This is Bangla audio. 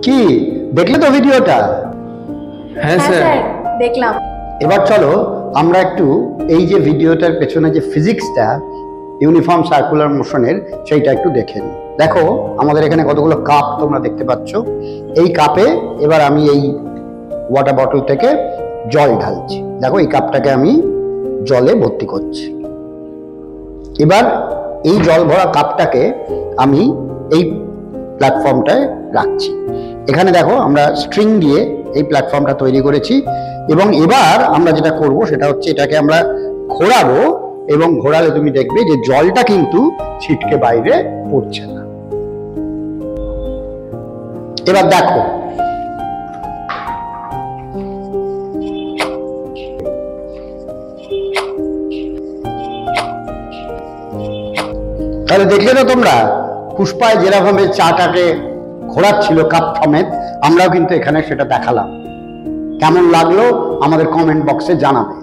কি দেখলে তো ভিডিওটা? হ্যাঁ স্যার দেখলাম। এবার চলো আমরা একটু এই যে ভিডিওটার পেছনে যে ফিজিক্সটা ইউনিফর্ম সার্কুলার মোশনের সেইটা একটু দেখে নিই। দেখো আমাদের এখানে কতগুলো কাপ তোমরা দেখতে পাচ্ছ। এই কাপে এবার আমি এই ওয়াটার বটল থেকে জল ঢালছি। দেখো এই কাপটাকে আমি জলে ভর্তি করছি। এবার এই জল ভরা কাপটাকে আমি এই প্ল্যাটফর্মটায় রাখছি। এখানে দেখো আমরা স্ট্রিং দিয়ে এই প্ল্যাটফর্মটা তৈরি করেছি এবং এবার আমরা যেটা করব সেটা হচ্ছে এটাকে আমরা ঘোরাবো এবং ঘোরালে তুমি দেখবে যে জলটা কিন্তু ছিটকে বাইরে পড়ছে না। এবার দেখো তাহলে দেখলে তো তোমরা পুষ্পায় যেরকম চাটাকে ঘোরাচ্ছিল কাপ সমেত, আমরাও কিন্তু এখানে সেটা দেখালাম। কেমন লাগলো আমাদের কমেন্ট বক্সে জানাবে।